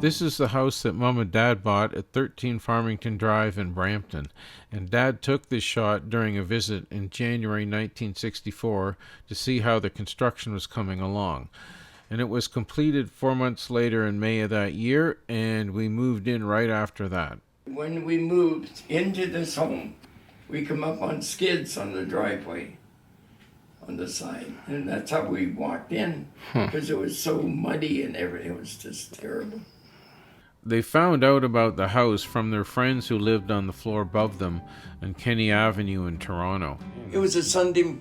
This is the house that Mom and Dad bought at 13 Farmington Drive in Brampton, and Dad took this shot during a visit in January 1964 to see how the construction was coming along. And it was completed 4 months later in May of that year, and we moved in right after that. When we moved into this home, we come up on skids on the driveway on the side, and that's how we walked in because it was so muddy and everything. It was just terrible. They found out about the house from their friends who lived on the floor above them on Kenny Avenue in Toronto. It was a Sunday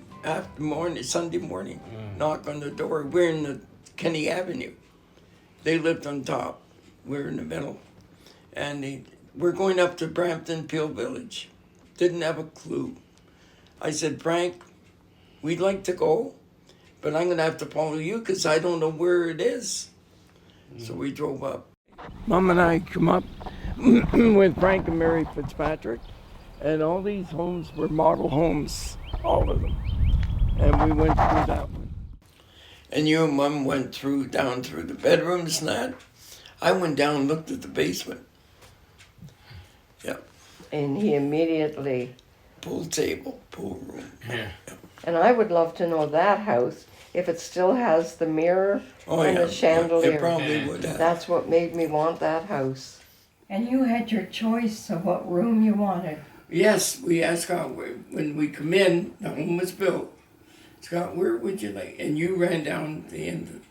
morning, knock on the door. We're in the Kenny Avenue. They lived on top. We're in the middle. And we're going up to Brampton Peel Village. Didn't have a clue. I said, Frank, we'd like to go, but I'm going to have to follow you because I don't know where it is. So we drove up. Mom and I come up with Frank and Mary Fitzpatrick, and all these homes were model homes, all of them. And we went through that one. And you and Mom went down through the bedrooms and that. I went down and looked at the basement. Yeah. And he immediately... Pool table, pool room. Yeah. And I would love to know that house, if it still has the mirror and the chandelier. It probably would have. That's what made me want that house. And you had your choice of what room you wanted. Yes, we asked Scott, when we come in, the home was built. Scott, where would you like? And you ran down the end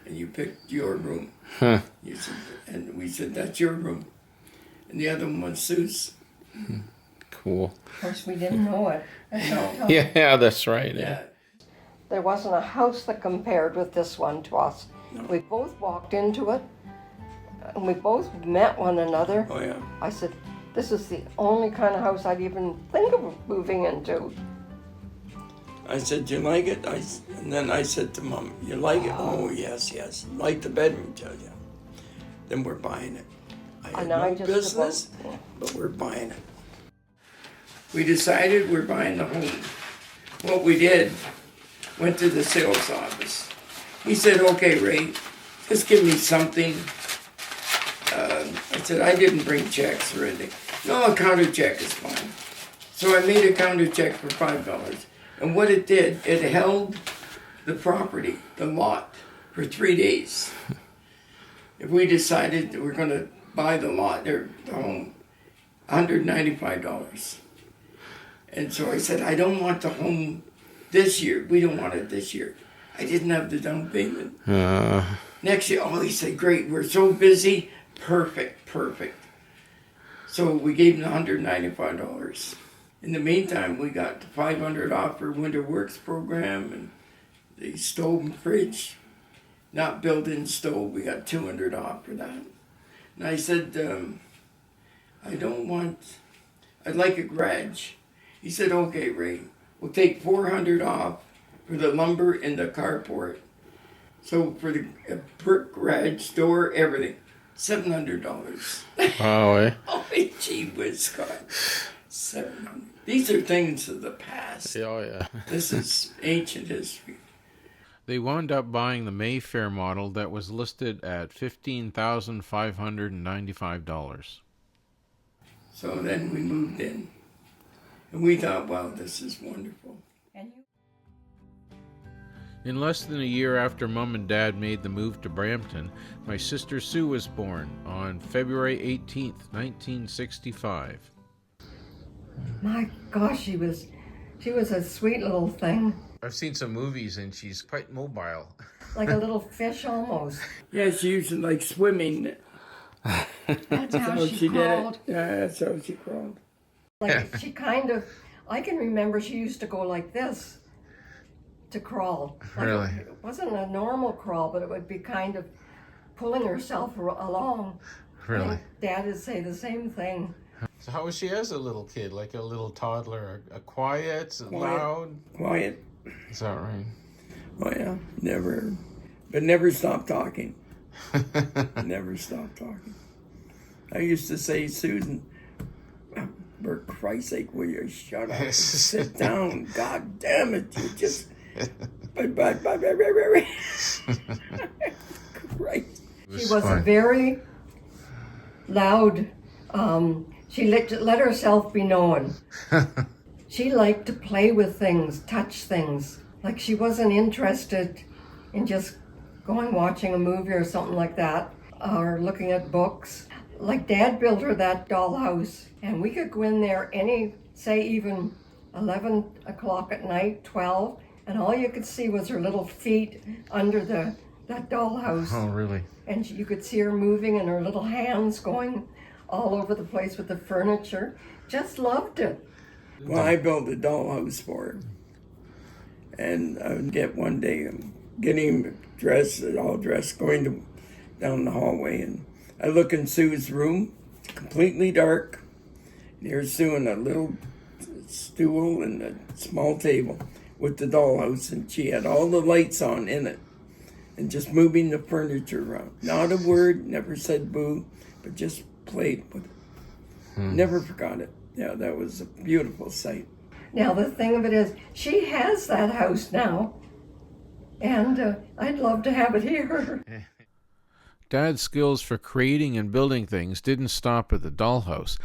and you picked your room. Huh. You said, and we said, that's your room. And the other one was Sue's. Cool. Of course, we didn't know it. Yeah, that's right. Yeah. There wasn't a house that compared with this one to us. No. We both walked into it, and we both met one another. Oh, yeah. I said, this is the only kind of house I'd even think of moving into. I said, you like it? And then I said to Mom, you like it? Oh, yes, yes. Like the bedroom, tell you. Then we're buying it. I had no business, but we're buying it. We decided we're buying the home. What we did, went to the sales office. He said, okay, Ray, just give me something. I said, I didn't bring checks or anything. No, a counter check is fine. So I made a counter check for $5. And what it did, it held the property, the lot, for 3 days. If we decided that we're going to buy the lot, the home, $195. And so I said, I don't want the home this year. We don't want it this year. I didn't have the down payment. Next year, he said, great, we're so busy. Perfect, perfect. So we gave him $195. In the meantime, we got $500 off for Winter Works program and the stove and fridge. Not built-in stove, we got $200 off for that. And I said, I'd like a garage. He said, okay, Ray, we'll take $400 off for the lumber and the carport. So for the brick garage door, everything, $700. Wow, eh? Oh, gee whiz, Scott. $700. These are things of the past. Oh, yeah. This is ancient history. They wound up buying the Mayfair model that was listed at $15,595. So then we moved in. And we thought, wow, this is wonderful. And you In less than a year after Mom and Dad made the move to Brampton, my sister Sue was born on February 18th, 1965. My gosh, she was a sweet little thing, I've seen some movies and she's quite mobile. like a little fish almost. Yeah, she used to like swimming. That's how So she did crawled. it. Yeah, that's how she crawled. Like she kind of, I can remember she used to go like this to crawl. Like Really? It wasn't a normal crawl, but it would be kind of pulling herself along. Really? And Dad would say the same thing. So how was she as a little kid, like a little toddler? A quiet, loud? Quiet. Is that right? Oh yeah, never stopped talking. Never stopped talking. I used to say, Susan, for Christ's sake, will you shut up and sit down? God damn it, you just... Christ. She was a very loud. She let herself be known. She liked to play with things, touch things. Like she wasn't interested in just going watching a movie or something like that, or looking at books. Like Dad built her that dollhouse, and we could go in there say even 11 o'clock at night, 12, and all you could see was her little feet under that dollhouse. Oh, really? And you could see her moving and her little hands going all over the place with the furniture. Just loved it. Well, I built a dollhouse for her. And I would get one day, getting dressed, all dressed, going down the hallway. And I look in Sue's room, it's completely dark. There's Sue in a little stool and a small table with the dollhouse. And she had all the lights on in it. And just moving the furniture around. Not a word, never said boo, but just played with it. Never forgot it. Yeah, that was a beautiful sight. Now the thing of it is, she has that house now, and I'd love to have it here. Dad's skills for creating and building things didn't stop at the dollhouse.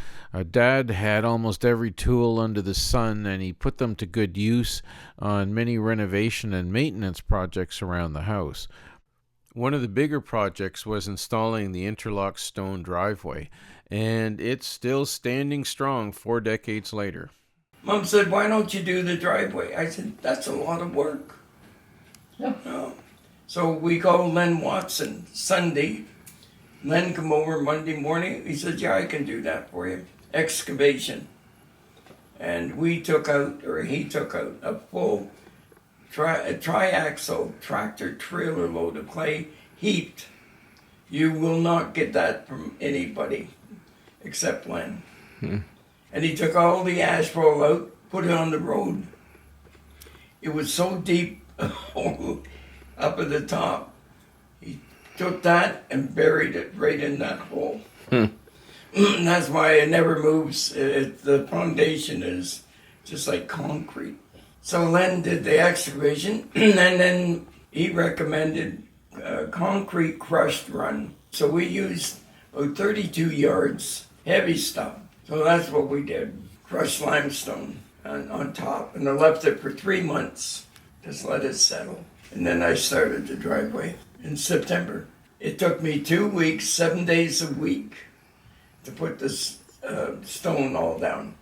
Dad had almost every tool under the sun, and he put them to good use on many renovation and maintenance projects around the house. One of the bigger projects was installing the interlock stone driveway, and it's still standing strong 4 decades later. Mom said, "Why don't you do the driveway?" I said, "That's a lot of work." No. So we called Len Watson Sunday. Len come over Monday morning. He said, "Yeah, I can do that for you." Excavation. And he took out a full triaxle tractor trailer load of clay heaped. You will not get that from anybody except Len. And he took all the asphalt out, put it on the road. It was so deep up at the top. He took that and buried it right in that hole. And that's why it never moves. The foundation is just like concrete. So Len did the excavation, and then he recommended a concrete crushed run. So we used about 32 yards, heavy stuff. So that's what we did, crushed limestone on top. And I left it for 3 months, just let it settle. And then I started the driveway in September. It took me 2 weeks, 7 days a week to put this stone all down.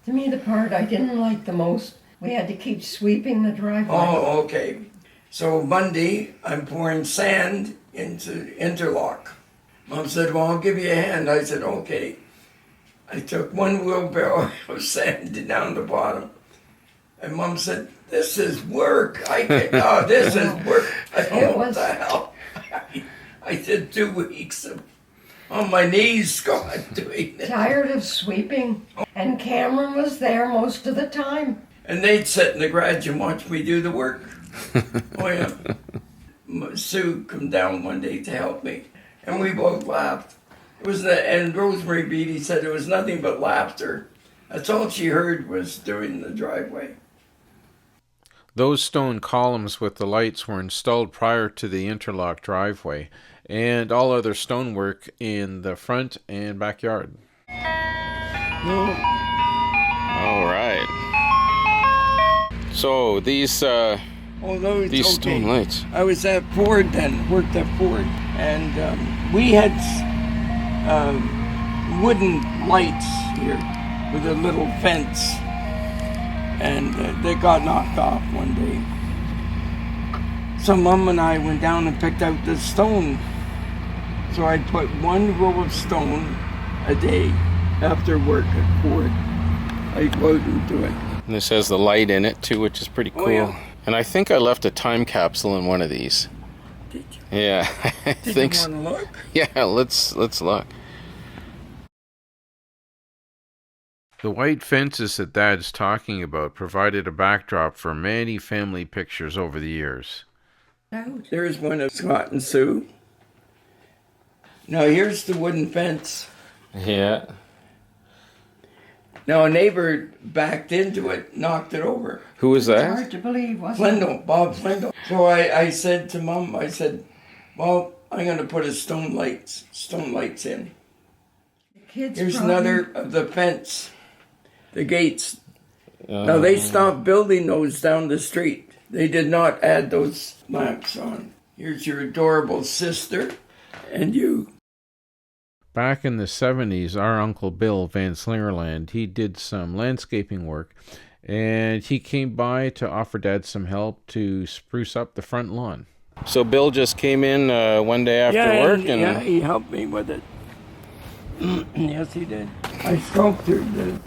To me, the part I didn't like the most, we had to keep sweeping the driveway. Oh, okay. So Monday, I'm pouring sand into interlock. Mom said, "Well, I'll give you a hand." I said, "Okay." I took one wheelbarrow of sand down the bottom. And Mom said, "This is work. This is work." I thought, what the hell? I did 2 weeks on my knees doing it. Tired of sweeping. And Cameron was there most of the time. And they'd sit in the garage and watch me do the work. Oh, yeah. Sue come down one day to help me. And we both laughed. And Rosemary Beatty said it was nothing but laughter. That's all she heard was doing the driveway. Those stone columns with the lights were installed prior to the interlock driveway, and all other stonework in the front and backyard. No. All right. So these stone lights. I was at Ford then, worked at Ford, and we had wooden lights here with a little fence, and they got knocked off one day. So Mom and I went down and picked out the stone. So I'd put 1 row of stone a day after work at Ford. I'd go out and do it. And this has the light in it too, which is pretty cool. Oh, yeah. And I think I left a time capsule in one of these. Did you? Yeah, I Did think you so. want to look? Yeah, let's look. The white fences that Dad's talking about provided a backdrop for many family pictures over the years. There's one of Scott and Sue. Now here's the wooden fence. Yeah. Now a neighbor backed into it, knocked it over. Who was It's that? hard to believe, wasn't it? Bob Flindle. So I said to Mom, I said, "Well, I'm going to put a stone lights in." kids Here's probably- another of the fence, the gates. Now they stopped building those down the street. They did not add those lamps on. Here's your adorable sister and you. Back in the 70s, our Uncle Bill Van Slingerland, he did some landscaping work, and he came by to offer Dad some help to spruce up the front lawn. So Bill just came in one day after work and... Yeah, he helped me with it. Yes, he did. I sculpted the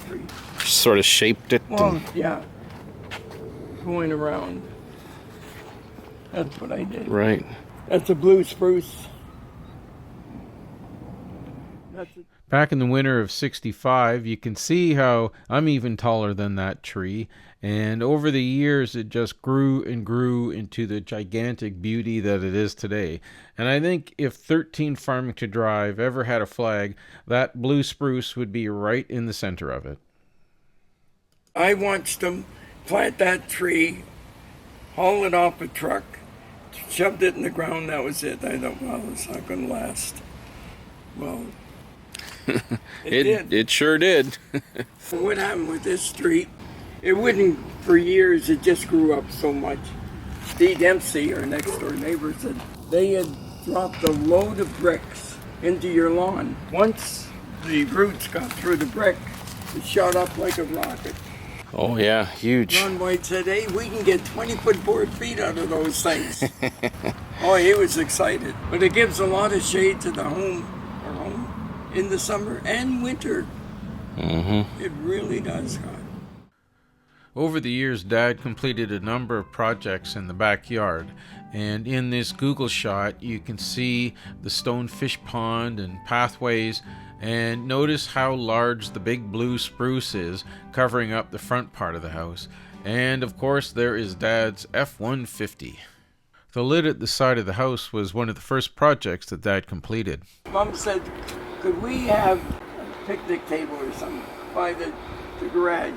tree. sort of shaped it. Well, yeah. Going around. That's what I did. Right. That's a blue spruce. That's a Back in the winter of 65, you can see how I'm even taller than that tree. And over the years, it just grew and grew into the gigantic beauty that it is today. And I think if 13 Farmington Drive ever had a flag, that blue spruce would be right in the center of it. I watched them plant that tree, haul it off a truck, shoved it in the ground. That was it. I thought, well, it's not going to last. Well, it did. It sure did. What happened with this street? It wouldn't, for years, it just grew up so much. Dee Dempsey, our next door neighbor, said they had dropped a load of bricks into your lawn. Once the roots got through the brick, it shot up like a rocket. Oh yeah, huge. Ron White said, hey, we can get 20-foot board feet out of those things. Oh, he was excited. But it gives a lot of shade to the home, our home, in the summer and winter. Mm-hmm. It really does, Scott. Over the years, Dad completed a number of projects in the backyard, and in this Google shot you can see the stone fish pond and pathways, and notice how large the big blue spruce is covering up the front part of the house. And of course there is Dad's F-150. The lid at the side of the house was one of the first projects that Dad completed. Mom said, could we have a picnic table or something by the garage?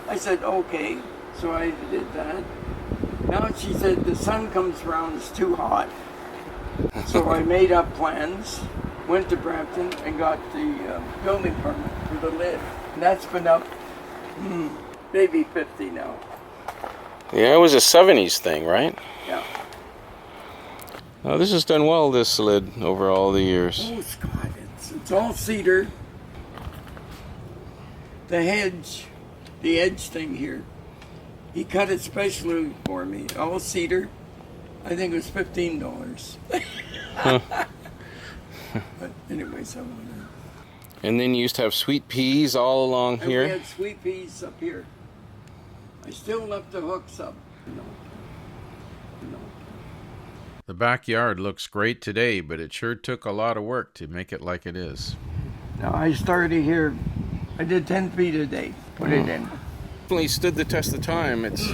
I said, okay. So I did that. Now she said, the sun comes around, it's too hot. So I made up plans, went to Brampton and got the building permit for the lid. And that's been up maybe 50 now. Yeah, it was a 70s thing, right? Yeah. Now this has done well, this lid, over all the years. Oh, Scott, it's all cedar. The hedge, the edge thing here, he cut it specially for me, all cedar. I think it was $15. Huh. But anyways, I wanted. And then you used to have sweet peas all along And we here. had sweet peas up here. I still left the hooks up. No. The backyard looks great today, but it sure took a lot of work to make it like it is. Now I started here. I did 10 feet a day. Put it in. Definitely stood the test of time. It's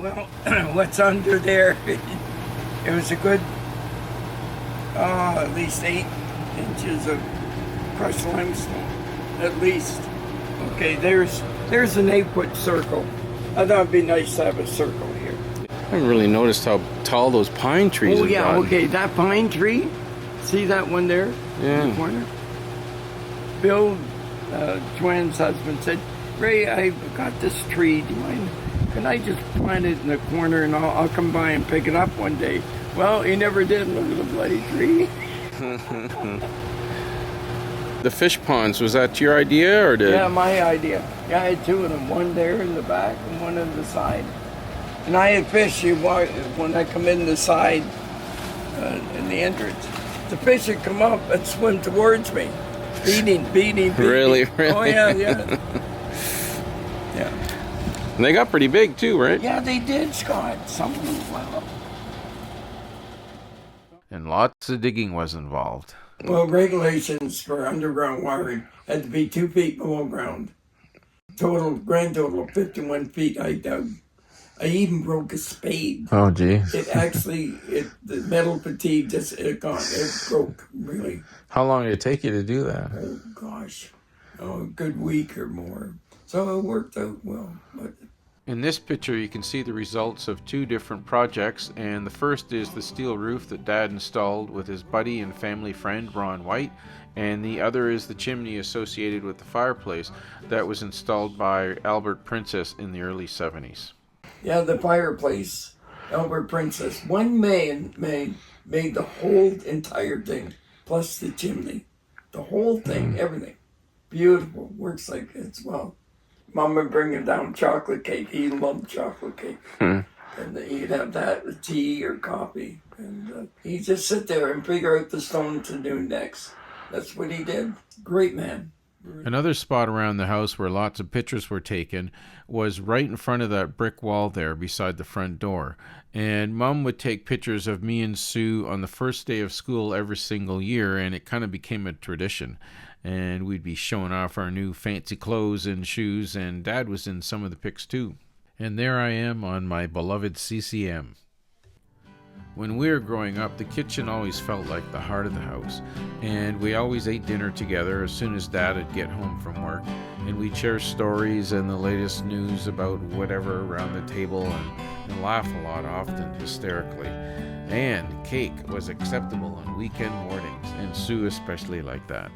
Well, what's under there? It was a good, at least 8 inches of crushed limestone, at least. Okay, there's an 8-foot circle. I thought it'd be nice to have a circle here. I haven't really noticed how tall those pine trees Oh have yeah, gotten. okay, that pine tree, see that one there in Yeah. the corner? Bill, Joanne's husband, said, Ray, I've got this tree, do you mind? Can I just plant it in the corner and I'll come by and pick it up one day? Well, he never did. Look at the bloody tree. The fish ponds, was that your idea or did? Yeah, my idea. Yeah, I had 2 of them, one there in the back and one on the side. And I had fish when I come in the side, in the entrance. The fish would come up and swim towards me, beating. Really? Oh yeah. Yeah. And they got pretty big too, right? Yeah, they did, Scott. Some of them, well. And lots of digging was involved. Well, regulations for underground wiring had to be 2 feet below ground. Grand total of 51 feet I dug. I even broke a spade. Oh, geez. The metal fatigue it broke, really. How long did it take you to do that? Oh, gosh. A good week or more. So it worked out well. But In this picture you can see the results of two different projects, and the first is the steel roof that Dad installed with his buddy and family friend Ron White, and the other is the chimney associated with the fireplace that was installed by Albert Princess in the early 70s. Yeah, the fireplace, Albert Princess. One man made the whole entire thing, plus the chimney. The whole thing, everything. Beautiful. Works like it's well. Mom would bring him down chocolate cake. He loved chocolate cake. And he'd have that with tea or coffee. And he'd just sit there and figure out the stone to do next. That's what he did. Great man. Another spot around the house where lots of pictures were taken was right in front of that brick wall there beside the front door. And Mom would take pictures of me and Sue on the first day of school every single year, and it kind of became a tradition. And we'd be showing off our new fancy clothes and shoes, and Dad was in some of the pics too. And there I am on my beloved CCM. When we were growing up, the kitchen always felt like the heart of the house, and we always ate dinner together as soon as Dad would get home from work, and we'd share stories and the latest news about whatever around the table, and laugh a lot, often hysterically. And cake was acceptable on weekend mornings, and Sue especially liked that.